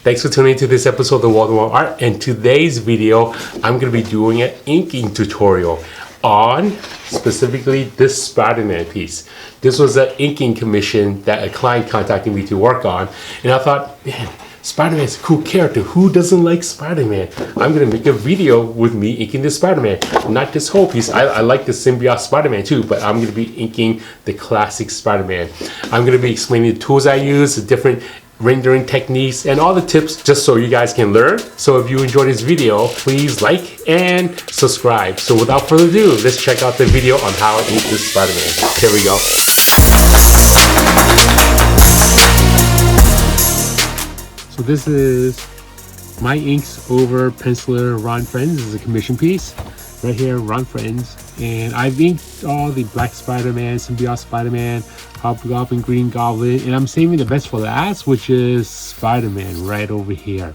Thanks for tuning into this episode of the Walden Art. And today's video, I'm going to be doing an inking tutorial on specifically this Spiderman piece. This was an inking commission that a client contacted me to work on. And I thought, man, Spider-Man's a cool character. Who doesn't like Spider-Man? I'm going to make a video with me inking this Spider-Man. Not this whole piece. I like the symbiote Spider-Man too, but I'm going to be inking the classic Spider-Man. I'm going to be explaining the tools I use, the different rendering techniques, and all the tips just so you guys can learn. So if you enjoyed this video, please like and subscribe. So without further ado, let's check out the video on how I ink this Spider-Man. Here we go. So this is my inks over penciler Frenz. This is a commission piece right here, Frenz. And I've inked all the Black Spider-Man, Symbiote Spider-Man, Hobgoblin, Green Goblin, and I'm saving the best for last, which is Spider-Man right over here.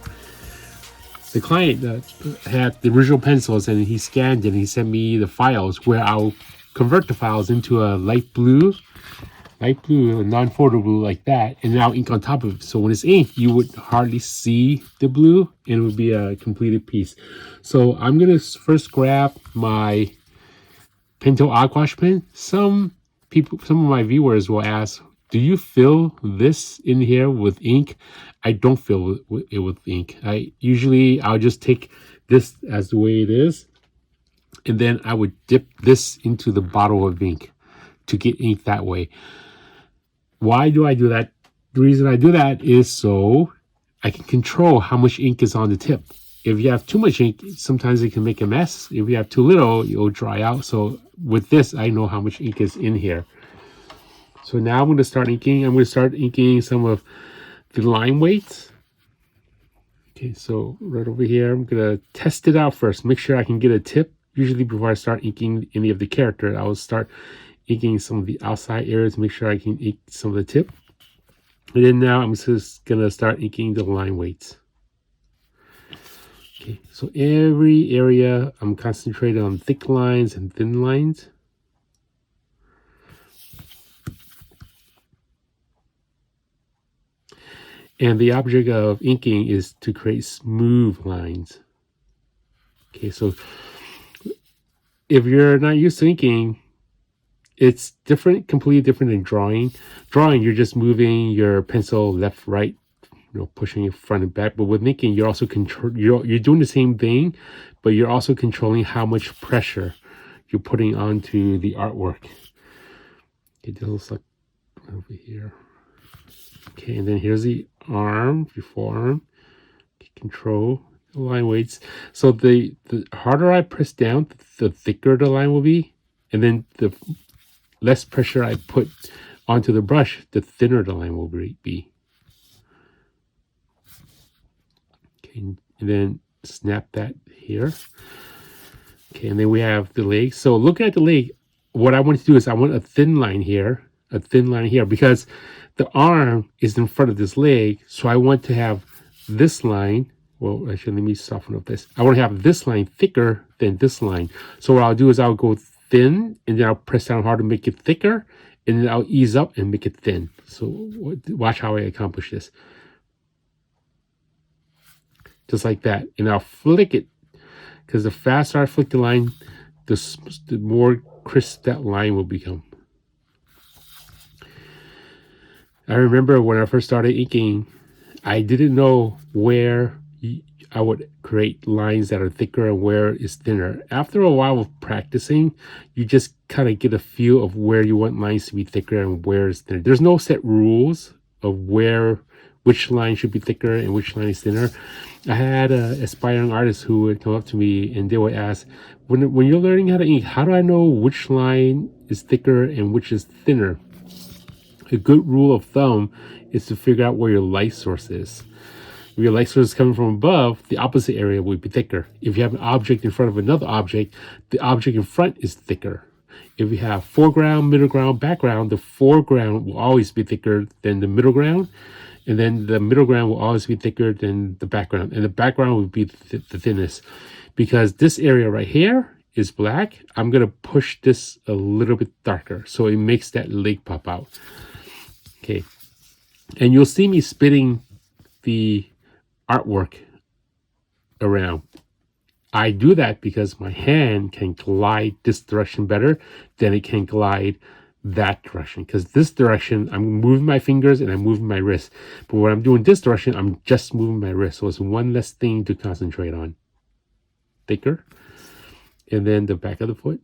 The client had the original pencils and he scanned it and he sent me the files where I'll convert the files into a light blue, non-photo blue like that, and then I'll ink on top of it. So when it's inked, you would hardly see the blue and it would be a completed piece. So I'm going to first grab my Pinto Aquash pen. Some of my viewers will ask, do you fill this in here with ink? I don't fill it with ink. I'll just take this as the way it is, and then I would dip this into the bottle of ink to get ink that way. Why do I do that? The reason I do that is so I can control how much ink is on the tip. If you have too much ink, sometimes it can make a mess. If you have too little, it'll dry out. So with this, I know how much ink is in here. So now I'm going to start inking. I'm going to start inking some of the line weights. Okay, so right over here, I'm going to test it out first. Make sure I can get a tip. Usually before I start inking any of the character, I will start inking some of the outside areas, make sure I can ink some of the tip. And then now I'm just going to start inking the line weights. Okay, so every area I'm concentrating on thick lines and thin lines. And the object of inking is to create smooth lines. Okay, so if you're not used to inking, it's different, completely different than drawing. Drawing, you're just moving your pencil left, right, pushing it front and back. But with inking, you're also you're doing the same thing, but you're also controlling how much pressure you're putting onto the artwork. Okay, this looks like over here. Okay, and then here's the arm, your forearm. Okay, control the line weights. So the harder I press down, the thicker the line will be, and then the less pressure I put onto the brush, the thinner the line will be. Okay, and then snap that here. Okay, and then we have the leg. So looking at the leg, what I want to do is I want a thin line here, because the arm is in front of this leg. So I want to have this line. Well, actually, let me soften up this. I want to have this line thicker than this line. So what I'll do is I'll go thin, and then I'll press down hard to make it thicker, and then I'll ease up and make it thin. So watch how I accomplish this. Just like that. And I'll flick it, because the faster I flick the line, the more crisp that line will become. I remember when I first started inking, I didn't know where I would create lines that are thicker and where is thinner. After a while of practicing, you just kind of get a feel of where you want lines to be thicker and where is thinner. There's no set rules of which line should be thicker and which line is thinner. I had an aspiring artist who would come up to me and they would ask, when you're learning how to ink, how do I know which line is thicker and which is thinner? A good rule of thumb is to figure out where your light source is. If your light source is coming from above, the opposite area will be thicker. If you have an object in front of another object, the object in front is thicker. If you have foreground, middle ground, background, the foreground will always be thicker than the middle ground, and then the middle ground will always be thicker than the background, and the background will be the thinnest. Because this area right here is black, I'm going to push this a little bit darker so it makes that leg pop out. Okay, and you'll see me spitting the artwork around. I do that because my hand can glide this direction better than it can glide that direction. Because this direction, I'm moving my fingers and I'm moving my wrist. But when I'm doing this direction, I'm just moving my wrist. So it's one less thing to concentrate on. Thicker. And then the back of the foot.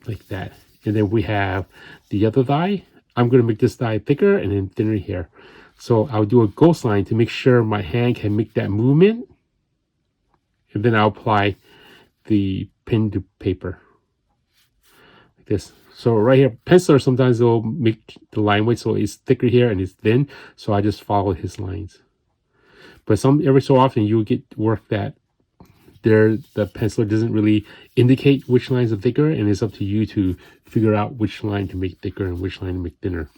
Like that. And then we have the other thigh. I'm going to make this thigh thicker and then thinner here. So I'll do a ghost line to make sure my hand can make that movement. And then I'll apply the pen to paper. Like this. So right here, penciler sometimes will make the line weight so it's thicker here and it's thin. So I just follow his lines. But every so often you'll get work that the penciler doesn't really indicate which lines are thicker, and it's up to you to figure out which line to make thicker and which line to make thinner.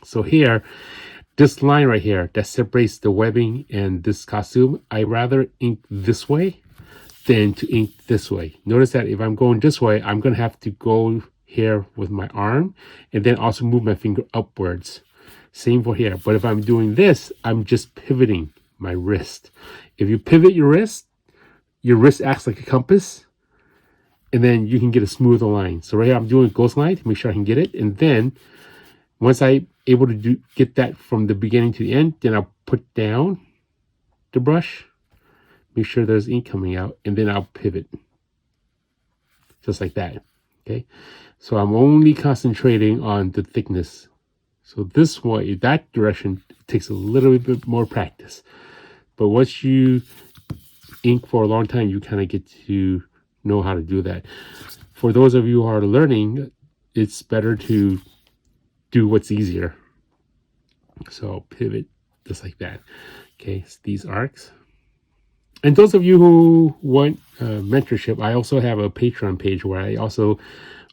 So here, this line right here that separates the webbing and this costume, I rather ink this way than to ink this way. Notice that if I'm going this way, I'm going to have to go here with my arm and then also move my finger upwards. Same for here. But if I'm doing this, I'm just pivoting my wrist. If you pivot your wrist acts like a compass, and then you can get a smoother line. So right here, I'm doing a ghost line to make sure I can get it. And then once I'm able to get that from the beginning to the end, then I'll put down the brush, make sure there's ink coming out, and then I'll pivot. Just like that, okay? So I'm only concentrating on the thickness. So this way, that direction, takes a little bit more practice. But once you ink for a long time, you kind of get to know how to do that. For those of you who are learning, it's better to do what's easier. So pivot just like that. Okay, so these arcs. And those of you who want mentorship, I also have a Patreon page where I also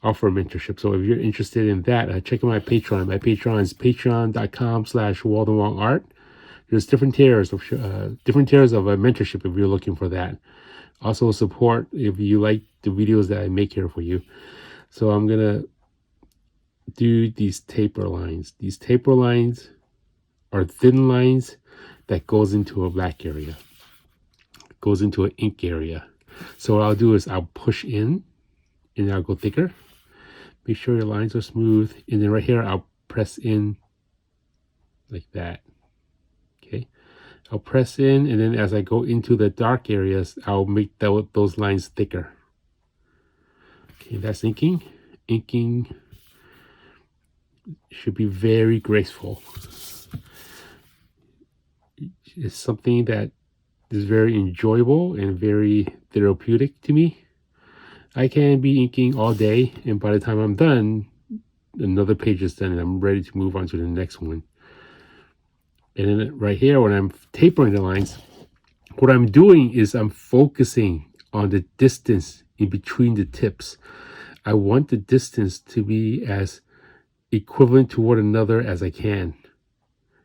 offer mentorship. So if you're interested in that, check out my Patreon. My Patreon is patreon.com/WaldenWongArt. There's different tiers of mentorship if you're looking for that. Also support if you like the videos that I make here for you. So I'm gonna do these taper lines. These taper lines are thin lines that goes into a black area, goes into an ink area. So what I'll do is I'll push in and I'll go thicker. Make sure your lines are smooth, and then right here I'll press in like that. Okay, I'll press in, and then as I go into the dark areas, I'll make those lines thicker. Okay, that's inking. Inking should be very graceful. It's something that is very enjoyable and very therapeutic to me. I can be inking all day, and by the time I'm done, another page is done and I'm ready to move on to the next one. And then right here, when I'm tapering the lines, what I'm doing is I'm focusing on the distance in between the tips. I want the distance to be as equivalent to one another as I can.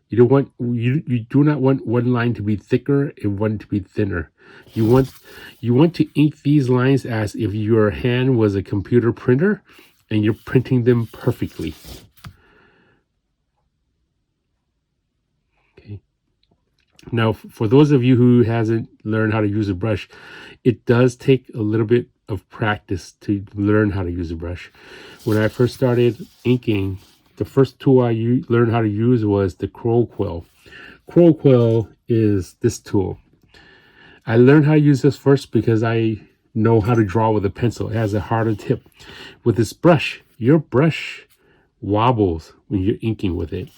You do not want one line to be thicker and one to be thinner. You want to ink these lines as if your hand was a computer printer and you're printing them perfectly. Okay. Now, for those of you who hasn't learned how to use a brush, it does take a little bit of practice to learn how to use a brush. When I first started inking, the first tool I learned how to use was the Crow Quill. Crow Quill is this tool. I learned how to use this first because I know how to draw with a pencil. It has a harder tip. With this brush, your brush wobbles when you're inking with it.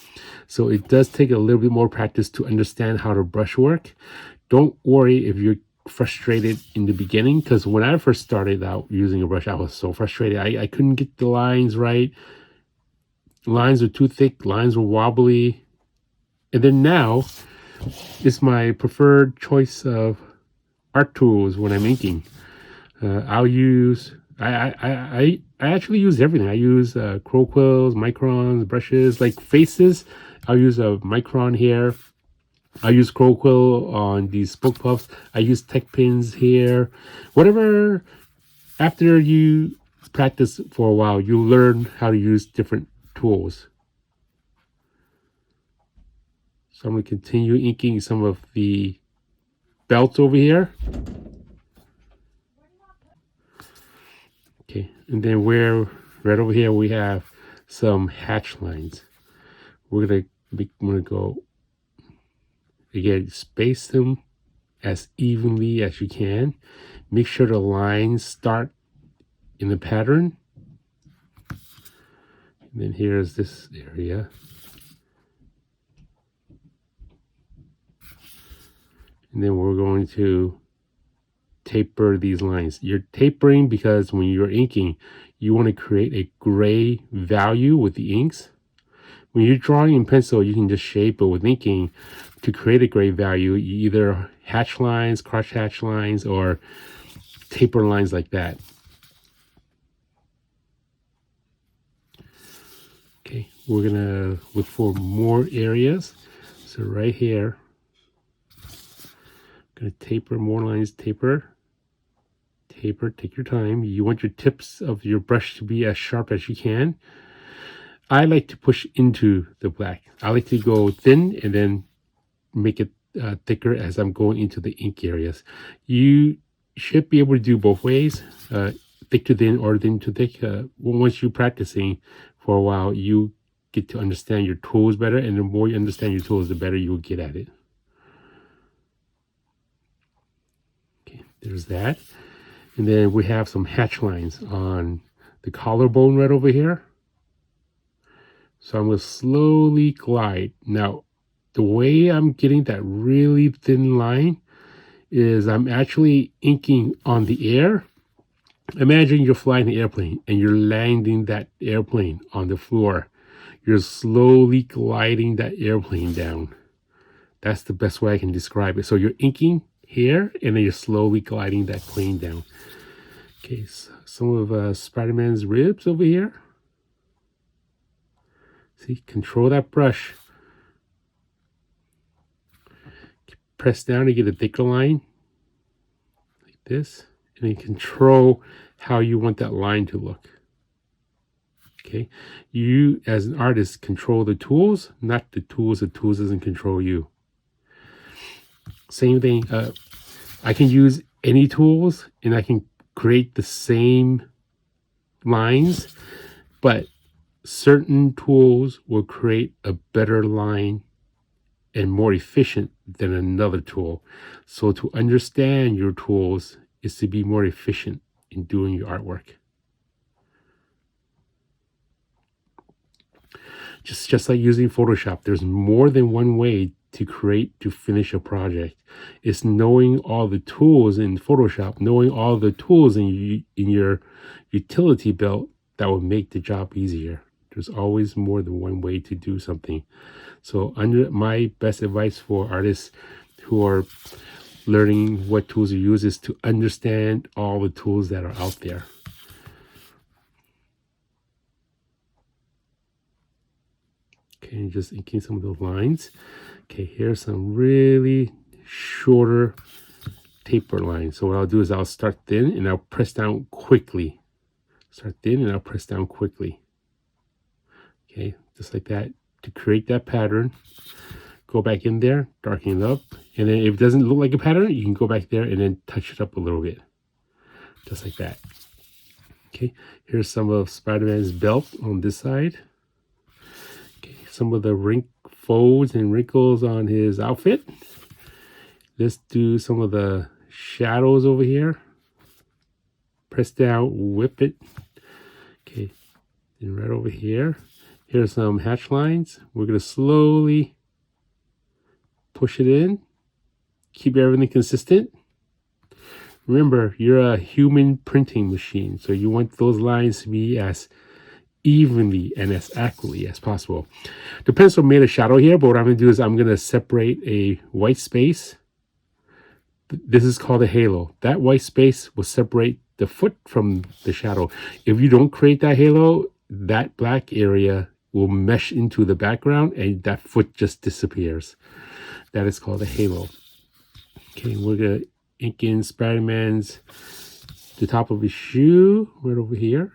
So it does take a little bit more practice to understand how the brush work. Don't worry if you're frustrated in the beginning, because when I first started out using a brush, I was so frustrated. I couldn't get the lines right. Lines were too thick, lines were wobbly. And then now, it's my preferred choice of art tools when I'm inking. I actually use everything. I use Crow Quills, microns, brushes, like faces. I'll use a micron here. I use Crow Quill on these spoke puffs. I use tech pins here. Whatever, after you practice for a while, you learn how to use different tools. So I'm going to continue inking some of the belts over here. Okay, and then right over here we have some hatch lines. We're gonna go again, space them as evenly as you can. Make sure the lines start in the pattern. And then here's this area. And then we're going to taper these lines. You're tapering because when you're inking, you want to create a gray value with the inks. When you're drawing in pencil, you can just shape, but with inking, to create a gray value, you either hatch lines, cross hatch lines, or taper lines like that. Okay, we're gonna look for more areas. So right here, I'm gonna taper more lines, taper, take your time. You want your tips of your brush to be as sharp as you can. I like to push into the black. I like to go thin and then make it thicker as I'm going into the ink areas. You should be able to do both ways, thick to thin or thin to thick. Once you're practicing for a while, you get to understand your tools better, and the more you understand your tools, the better you'll get at it. Okay, there's that. And then we have some hatch lines on the collarbone right over here. So I'm going to slowly glide. Now, the way I'm getting that really thin line is I'm actually inking on the air. Imagine you're flying an airplane and you're landing that airplane on the floor. You're slowly gliding that airplane down. That's the best way I can describe it. So you're inking here and then you're slowly gliding that plane down. Okay, so some of Spider-Man's ribs over here. See, control that brush. Press down to get a thicker line, like this, and then control how you want that line to look. Okay, you as an artist control the tools, not the tools. The tools doesn't control you. Same thing. I can use any tools, and I can create the same lines, but certain tools will create a better line and more efficient than another tool. So to understand your tools is to be more efficient in doing your artwork. Just like using Photoshop, there's more than one way to finish a project. It's knowing all the tools in Photoshop, knowing all the tools in your utility belt that will make the job easier. There's always more than one way to do something. So my best advice for artists who are learning what tools to use is to understand all the tools that are out there. Okay, just inking some of those lines. Okay, here's some really shorter taper lines. So what I'll do is I'll start thin and I'll press down quickly. Start thin and I'll press down quickly. Okay, just like that to create that pattern. Go back in there, darken it up, and then if it doesn't look like a pattern, you can go back there and then touch it up a little bit. Just like that. Okay, here's some of Spider-Man's belt on this side. Okay, some of the folds and wrinkles on his outfit. Let's do some of the shadows over here. Press down, whip it. Okay, and right over here. Here's some hatch lines. We're going to slowly push it in. Keep everything consistent. Remember, you're a human printing machine, so you want those lines to be as evenly and as accurately as possible. The pencil made a shadow here, but what I'm going to do is I'm going to separate a white space. This is called a halo. That white space will separate the foot from the shadow. If you don't create that halo, that black area will mesh into the background and that foot just disappears. That is called a halo. Okay, we're going to ink in Spider-Man's, the top of his shoe right over here.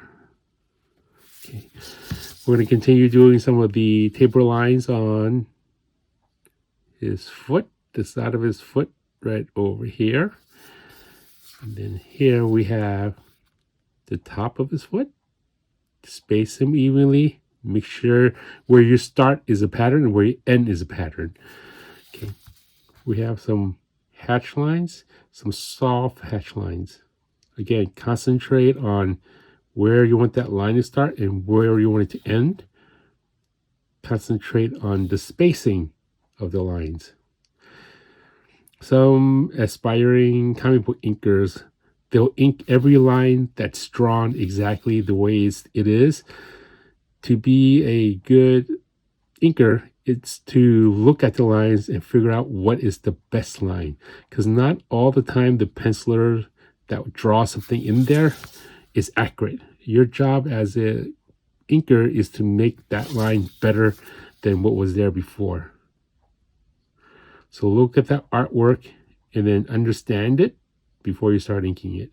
Okay, we're going to continue doing some of the taper lines on his foot, the side of his foot right over here. And then here we have the top of his foot. Space them evenly. Make sure where you start is a pattern and where you end is a pattern. Okay. We have some hatch lines, some soft hatch lines. Again, concentrate on where you want that line to start and where you want it to end. Concentrate on the spacing of the lines. Some aspiring comic book inkers, they'll ink every line that's drawn exactly the way it is. To be a good inker, it's to look at the lines and figure out what is the best line. Because not all the time the penciler that would draw something in there is accurate. Your job as a inker is to make that line better than what was there before. So look at that artwork and then understand it before you start inking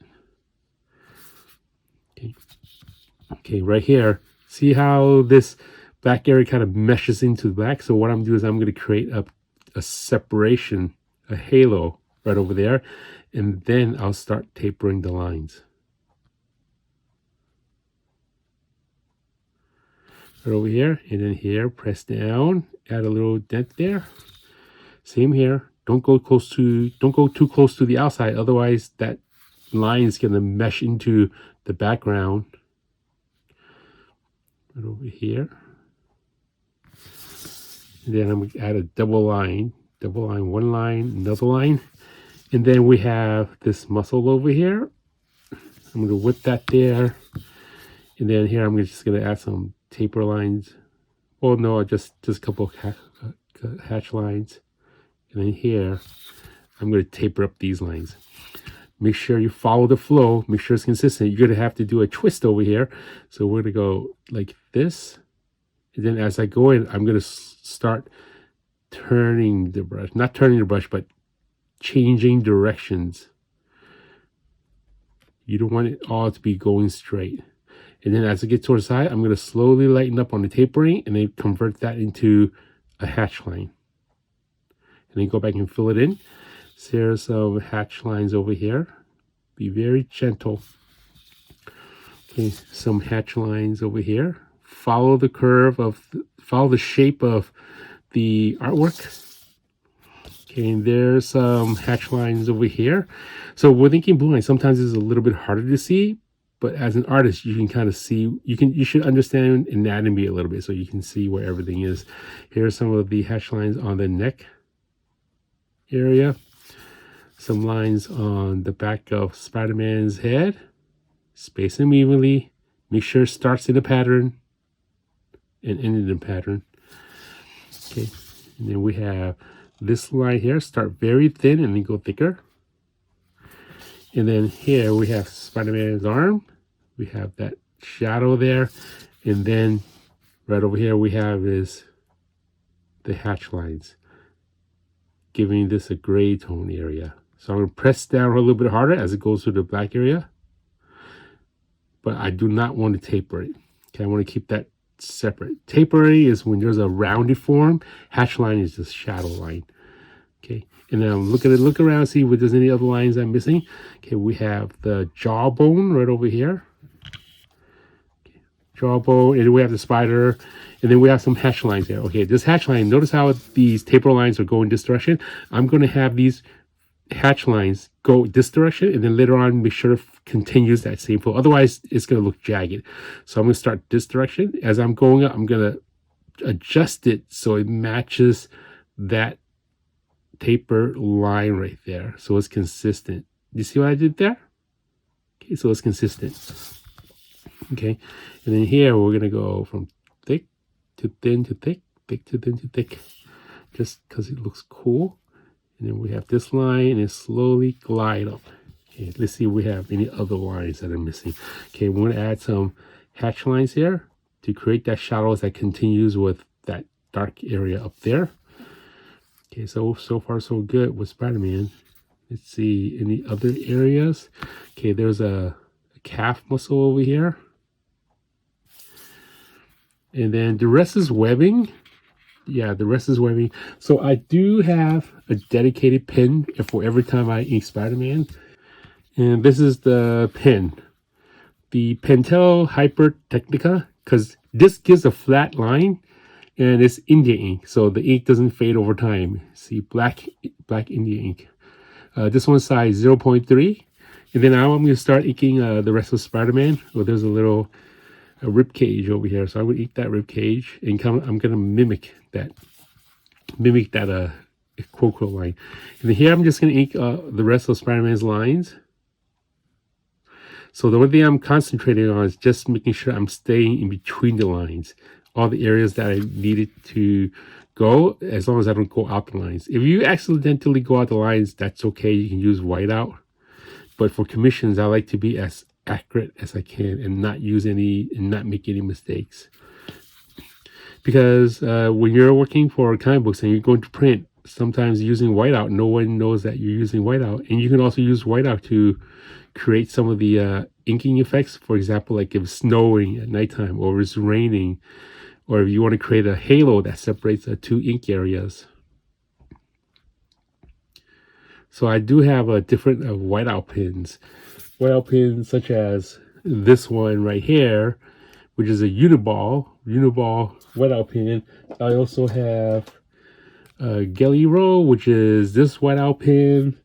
it. Okay, right here, see how this black area kind of meshes into the black? So what I'm doing is I'm going to create a separation, a halo right over there, and then I'll start tapering the lines. Right over here, and then here, press down, add a little dent there. Same here. Don't go too close to the outside, otherwise that line is going to mesh into the background. Right over here. And then I'm going to add a double line, one line, another line. And then we have this muscle over here. I'm going to whip that there. And then here I'm just going to add some taper lines. Well, no, just a couple of hatch lines. And then here, I'm going to taper up these lines. Make sure you follow the flow. Make sure it's consistent. You're going to have to do a twist over here. So we're going to go like this. And then as I go in, I'm going to start turning the brush. Not turning the brush, but changing directions. You don't want it all to be going straight. And then as I get towards the side, I'm going to slowly lighten up on the tapering and then convert that into a hatch line. And then go back and fill it in. So there's some hatch lines over here. Be very gentle. Okay, some hatch lines over here. Follow the curve follow the shape of the artwork. Okay, and there's some hatch lines over here. So with inking blue line, sometimes it's a little bit harder to see, but as an artist, you can kind of see, you should understand anatomy a little bit so you can see where everything is. Here's some of the hatch lines on the neck area. Some lines on the back of Spider-Man's head. Space them evenly. Make sure it starts in a pattern and ends in a pattern. Okay, and then we have this line here. Start very thin and then go thicker. And then here we have Spider-Man's arm. We have that shadow there. And then right over here we have is the hatch lines, giving this a gray tone area. So I'm going to press down a little bit harder as it goes through the black area. But I do not want to taper it. Okay, I want to keep that separate. Tapering is when there's a rounded form. Hatch line is just shadow line. Okay, and then I'm look around, see if there's any other lines I'm missing. Okay, we have the jawbone right over here. Okay, jawbone, and then we have the spider, and then we have some hatch lines there. Okay, this hatch line, notice how these taper lines are going this direction. I'm going to have these hatch lines go this direction, and then later on make sure it continues that same flow. Otherwise, it's going to look jagged. So I'm going to start this direction. As I'm going up, I'm going to adjust it so it matches that taper line right there, so it's consistent. You see what I did there? Okay, so it's consistent. Okay, and then here we're going to go from thick to thin to thick, thick to thin to thick, just because it looks cool. And then we have this line and slowly glide up. Okay, let's see if we have any other lines that are missing. Okay, we're going to add some hatch lines here to create that shadows that continues with that dark area up there. Okay, so far so good with Spider-Man. Let's see any other areas. Okay, there's a calf muscle over here. And then the rest is webbing. yeah, the rest is webbing. So I do have a dedicated pin for every time I ink Spider-Man. And this is the pen, the Pentel Hyper Technica, because this gives a flat line and it's India ink, so the ink doesn't fade over time. See, black India ink. This one's size 0.3. And then now I'm going to start inking the rest of Spider-Man. Oh, there's a rib cage over here, so I would ink that rib cage, and I'm going to mimic that quote line. And then here I'm just going to ink the rest of Spider-Man's lines. So the one thing I'm concentrating on is just making sure I'm staying in between the lines, all the areas that I needed to go, as long as I don't go out the lines. If you accidentally go out the lines, that's okay. You can use whiteout. But for commissions, I like to be as accurate as I can and not make any mistakes. Because when you're working for comic books and you're going to print, sometimes using whiteout, no one knows that you're using whiteout. And you can also use whiteout to create some of the inking effects. For example, like if it's snowing at nighttime or it's raining, or if you want to create a halo that separates the two ink areas. So I do have different whiteout pins. Whiteout pins such as this one right here, which is a uniball whiteout pin. I also have Galero, which is this whiteout pin.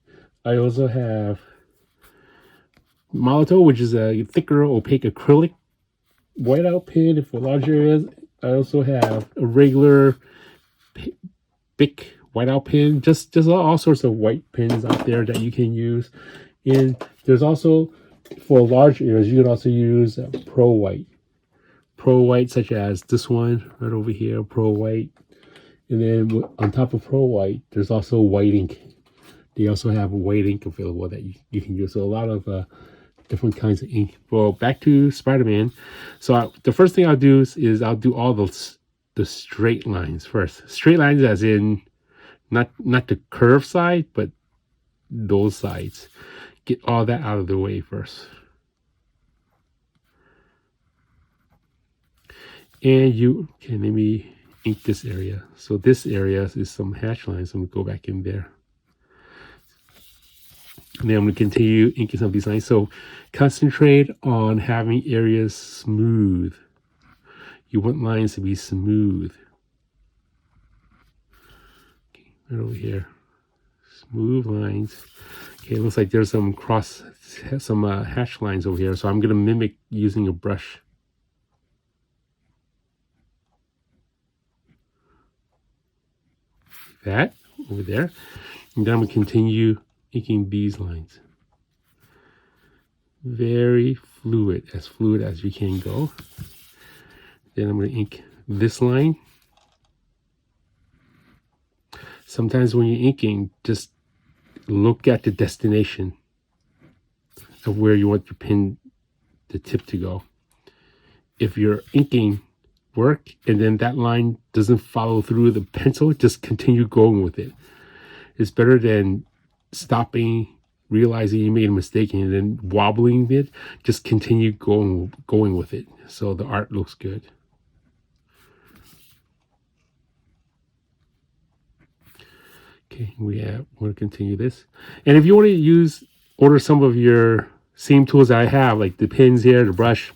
I also have Molito, which is a thicker opaque acrylic whiteout pin for large areas. I also have a regular Bic whiteout pin. Just all sorts of white pins out there that you can use. And there's also, for large areas, you can also use Pro White, such as this one right over here, Pro White. And then on top of Pro White, there's also white ink. They also have white ink available that you can use. So a lot of different kinds of ink. Well, back to Spider-Man. So the first thing I'll do is I'll do all the straight lines first. Straight lines as in not the curved side, but those sides. Get all that out of the way first. And let me ink this area. So this area is some hatch lines. I'm going to go back in there. And then I'm going to continue inking some of these lines. So concentrate on having areas smooth. You want lines to be smooth. Okay, right over here. Smooth lines. Okay, it looks like there's some hatch lines over here. So I'm going to mimic using a brush. That over there. And then I'm going to continue inking these lines. Very fluid as you can go. Then I'm going to ink this line. Sometimes when you're inking, just look at the destination of where you want the tip to go. If you're inking work and then that line doesn't follow through the pencil, just continue going with it. It's better than stopping, realizing you made a mistake and then wobbling it. Just continue going with it so the art looks good. Okay, we're going to continue this. And if you want to order some of your same tools that I have, like the pins here, the brush,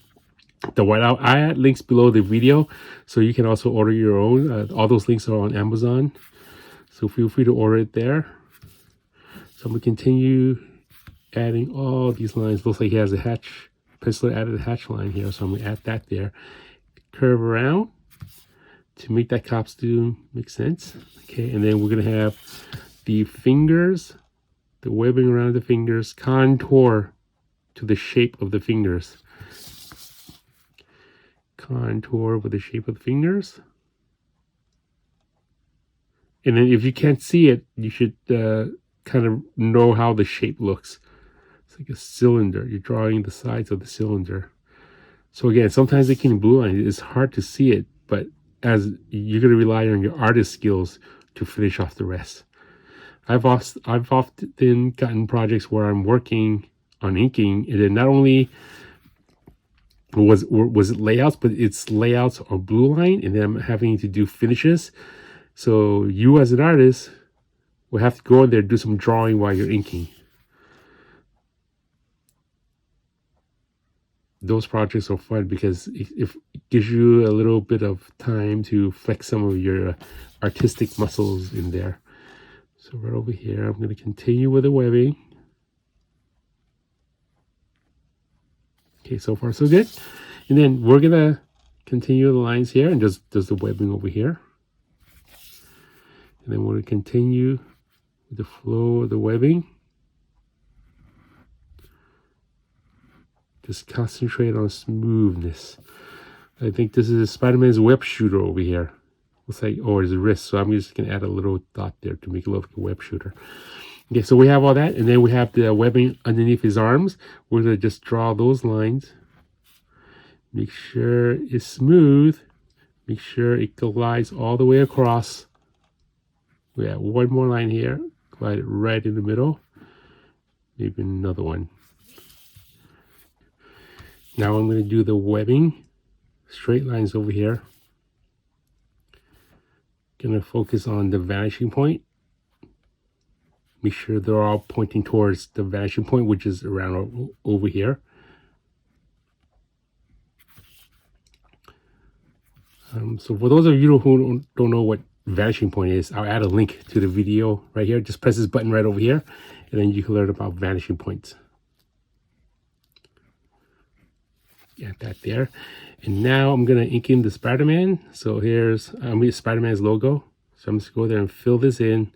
the whiteout, I add links below the video, so you can also order your own. All those links are on Amazon, so feel free to order it there. So I'm going to continue adding all these lines. Looks like he has a pencil added a hatch line here, so I'm going to add that there. Curve around to make that costume make sense. Okay, and then we're going to have the fingers, the webbing around the fingers, contour to the shape of the fingers. Contour with the shape of the fingers. And then if you can't see it, you should kind of know how the shape looks. It's like a cylinder. You're drawing the sides of the cylinder. So again, sometimes it can blue line. It's hard to see it, but as you're going to rely on your artist skills to finish off the rest. I've often gotten projects where I'm working on inking, and then not only was it layouts, but it's layouts or blue line, and then I'm having to do finishes. So you as an artist will have to go in there and do some drawing while you're inking. Those projects are fun because it gives you a little bit of time to flex some of your artistic muscles in there. So right over here, I'm going to continue with the webbing. Okay, so far so good. And then we're going to continue the lines here and just does the webbing over here. And then we're going to continue with the flow of the webbing. Just concentrate on smoothness. I think this is Spider-Man's web shooter over here. Looks like, or his wrist. So I'm just going to add a little dot there to make it look like a web shooter. Okay, so we have all that. And then we have the webbing underneath his arms. We're going to just draw those lines. Make sure it's smooth. Make sure it glides all the way across. We have one more line here. Glide it right in the middle. Maybe another one. Now I'm going to do the webbing. Straight lines over here. Going to focus on the vanishing point. Make sure they're all pointing towards the vanishing point, which is around over here. So for those of you who don't know what vanishing point is, I'll add a link to the video right here. Just press this button right over here, and then you can learn about vanishing points. Get that there. And now I'm going to ink in the Spider-Man. So here's Spider-Man's logo. So I'm just going to go there and fill this in.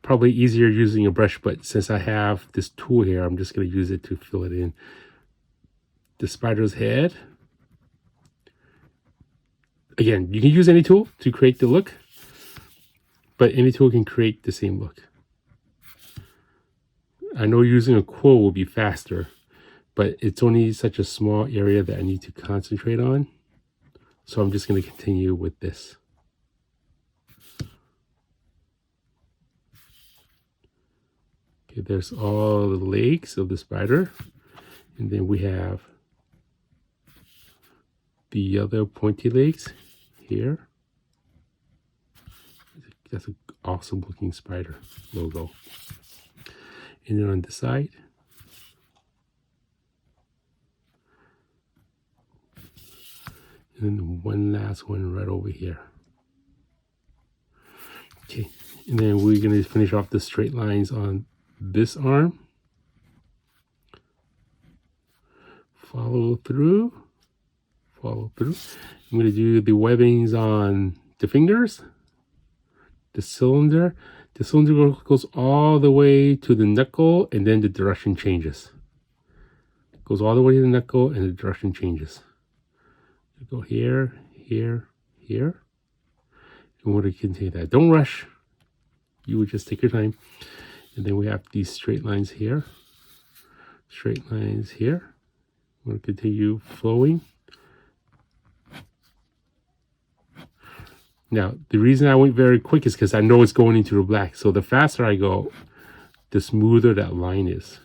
Probably easier using a brush, but since I have this tool here, I'm just going to use it to fill it in. The spider's head. Again, you can use any tool to create the look, but any tool can create the same look. I know using a quill will be faster, but it's only such a small area that I need to concentrate on. So I'm just going to continue with this. Okay, there's all the legs of the spider. And then we have the other pointy legs here. That's an awesome looking spider logo. And then on the side, and then one last one right over here. Okay, and then we're going to finish off the straight lines on this arm. Follow through. I'm going to do the webbings on the fingers, the cylinder. The cylinder goes all the way to the knuckle, and then the direction changes. It goes all the way to the knuckle, and the direction changes. Go here, here, here. And we're going to continue that. Don't rush. You would just take your time. And then we have these straight lines here. Straight lines here. We're going to continue flowing. Now, the reason I went very quick is because I know it's going into the black. So the faster I go, the smoother that line is.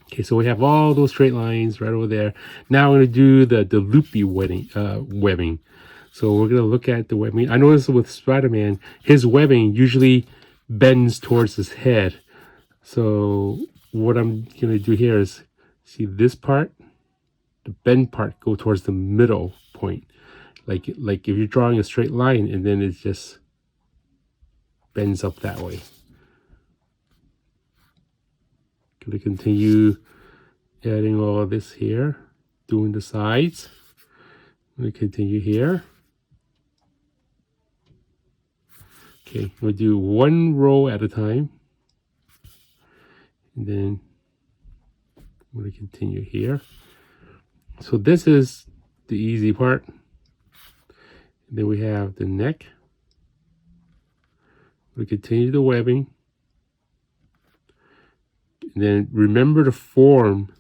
Okay, so we have all those straight lines right over there. Now I'm going to do the loopy webbing. So we're going to look at the webbing. I noticed with Spider-Man, his webbing usually bends towards his head. So what I'm going to do here is, see this part, the bend part, go towards the middle point. Like if you're drawing a straight line and then it just bends up that way. Going to continue adding all of this here, doing the sides. I'm going to continue here. Okay, we'll do one row at a time. And then I'm going to continue here. So this is the easy part. And then we have the neck. We continue the webbing. And then remember the form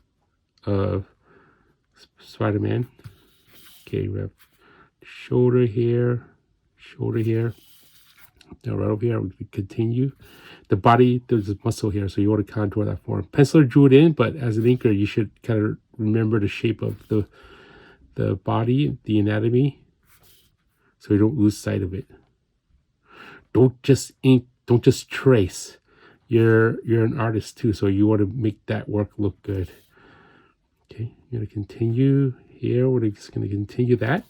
of Spider-Man. Okay, we have shoulder here, shoulder here. Now right over here, we continue. The body, there's a muscle here, so you want to contour that form. Penciler drew it in, but as an inker, you should kind of remember the shape of the body, the anatomy. so you don't lose sight of it. Don't just ink, don't just trace. You're an artist too, so you want to make that work look good. Okay, you're going to continue here. We're just going to continue that.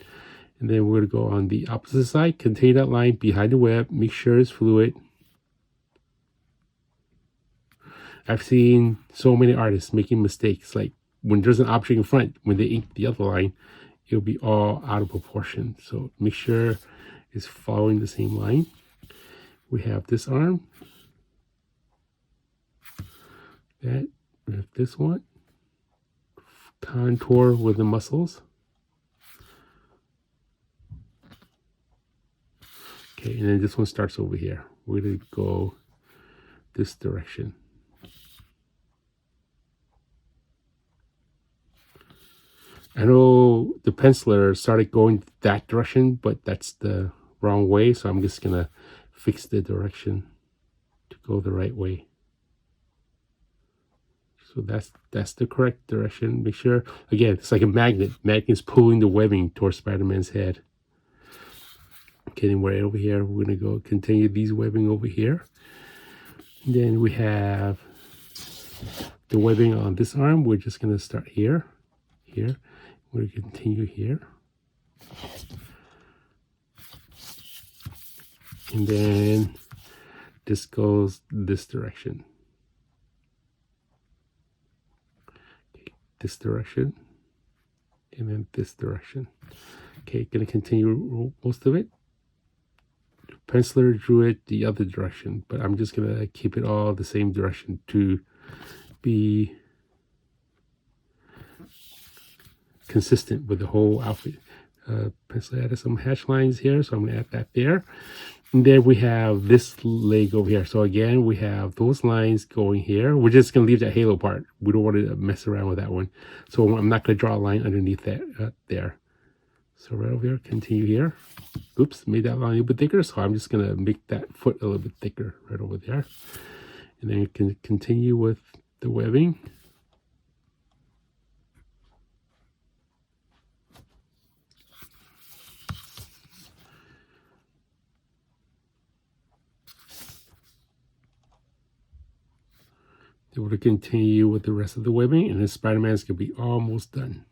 And then we're going to go on the opposite side. Continue that line behind the web. Make sure it's fluid. I've seen so many artists making mistakes. Like when there's an object in front, when they ink the other line, it'll be all out of proportion. So make sure it's following the same line. We have this arm. That, we have this one. Contour with the muscles. Okay, and then this one starts over here. We're going to go this direction. I know the penciler started going that direction, but that's the wrong way. So I'm just going to fix the direction to go the right way. So that's the correct direction. Make sure, again, it's like a magnet. Magnet's pulling the webbing towards Spider-Man's head. Okay, then we're over here. We're going to go continue these webbing over here. And then we have the webbing on this arm. We're just going to start here. Here. We're going to continue here. And then this goes this direction. Okay, this direction. And then this direction. Okay, going to continue most of it. Penciler drew it the other direction, but I'm just going to keep it all the same direction to be consistent with the whole outfit. Pencil added some hatch lines here, so I'm going to add that there. And then we have this leg over here. So again, we have those lines going here. We're just going to leave that halo part. We don't want to mess around with that one. So I'm not going to draw a line underneath that there. So right over here, continue here. Oops, made that line a little bit thicker. So I'm just going to make that foot a little bit thicker right over there. And then you can continue with the webbing. Then we're going to continue with the rest of the webbing, and then Spider-Man's going to be almost done.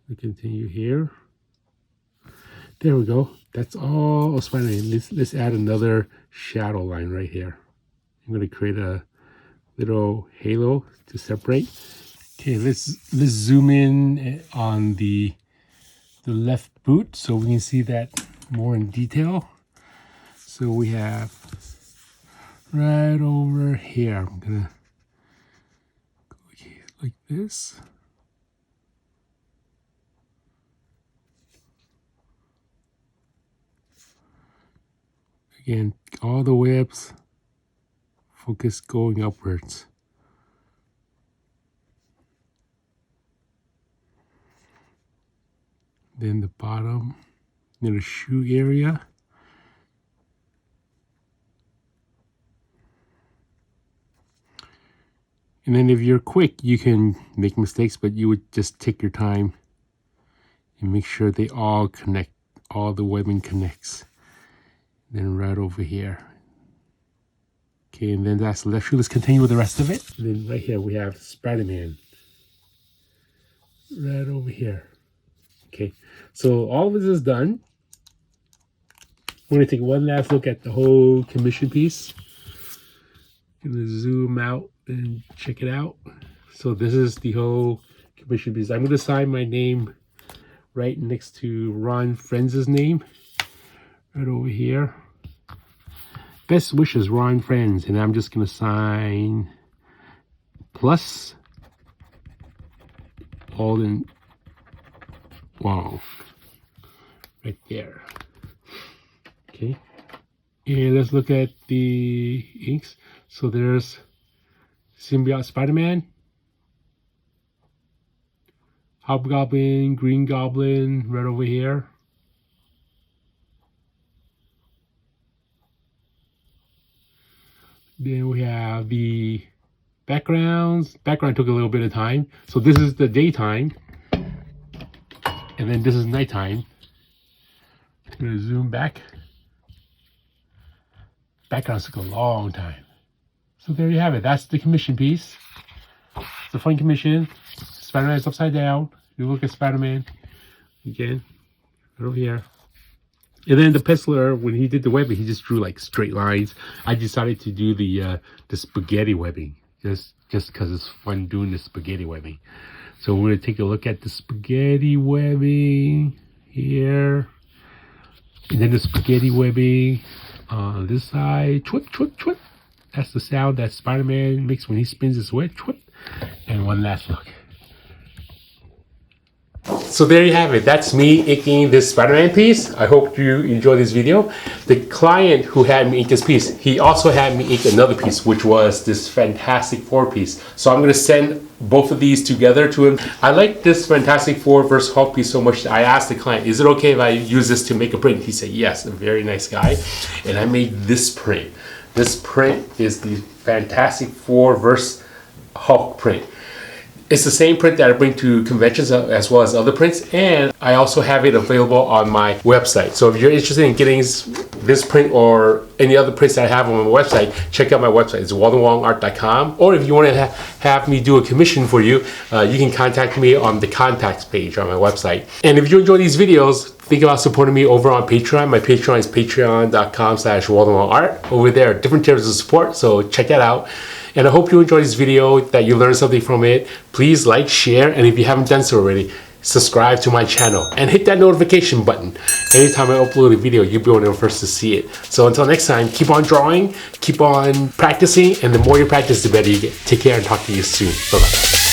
We continue here. There we go. That's all of Spider-Man. Let's add another shadow line right here. I'm going to create a little halo to separate. Okay, let's zoom in on the left boot so we can see that more in detail. So we have right over here. I'm gonna go like this. Again, all the webs, focus going upwards. Then the bottom, near the shoe area. And then if you're quick, you can make mistakes, but you would just take your time and make sure they all connect, all the webbing connects. Then right over here. Okay, and then that's the left shoe. Let's continue with the rest of it. And then right here we have Spider-Man. Right over here. Okay, so all of this is done. We're going to take one last look at the whole commission piece. I'm going to zoom out and check it out. So this is the whole commission piece. I'm going to sign my name right next to Ron Frenz's name. Right over here. Best wishes, Ron Frenz. And I'm just going to sign plus Walden Wong. Right there. Okay. And let's look at the inks. So there's Symbiote Spider-Man, Hobgoblin, Green Goblin, right over here. Then we have the backgrounds. Background took a little bit of time. So this is the daytime. And then this is nighttime. I'm gonna zoom back. Backgrounds took a long time. So there you have it. That's the commission piece. It's a fun commission. Spider-Man is upside down. You look at Spider-Man again, right over here. And then the penciler, when he did the webbing, he just drew like straight lines. I decided to do the spaghetti webbing just because it's fun doing the spaghetti webbing. So we're gonna take a look at the spaghetti webbing here, and then the spaghetti webbing on this side. Chwip, chwip, chwip. That's the sound that Spider-Man makes when he spins his web. Chwip. And one last look. So there you have it. That's me inking this Spider-Man piece. I hope you enjoyed this video. The client who had me ink this piece, he also had me ink another piece, which was this Fantastic Four piece. So I'm going to send both of these together to him. I like this Fantastic Four versus Hulk piece so much that I asked the client, is it okay if I use this to make a print? He said yes, a very nice guy. And I made this print. This print is the Fantastic Four versus Hulk print. It's the same print that I bring to conventions as well as other prints, and I also have it available on my website. So if you're interested in getting this print or any other prints that I have on my website, check out my website. It's waldenwongart.com. Or if you want to have me do a commission for you, you can contact me on the contacts page on my website. And if you enjoy these videos, think about supporting me over on Patreon. My Patreon is patreon.com/waldenwongart. Over there, different tiers of support, so check that out. And I hope you enjoyed this video, that you learned something from it. Please like, share, and if you haven't done so already, subscribe to my channel and hit that notification button. Anytime I upload a video, you'll be one of the first to see it. So until next time, keep on drawing, keep on practicing, and the more you practice, the better you get. Take care and talk to you soon. Bye-bye.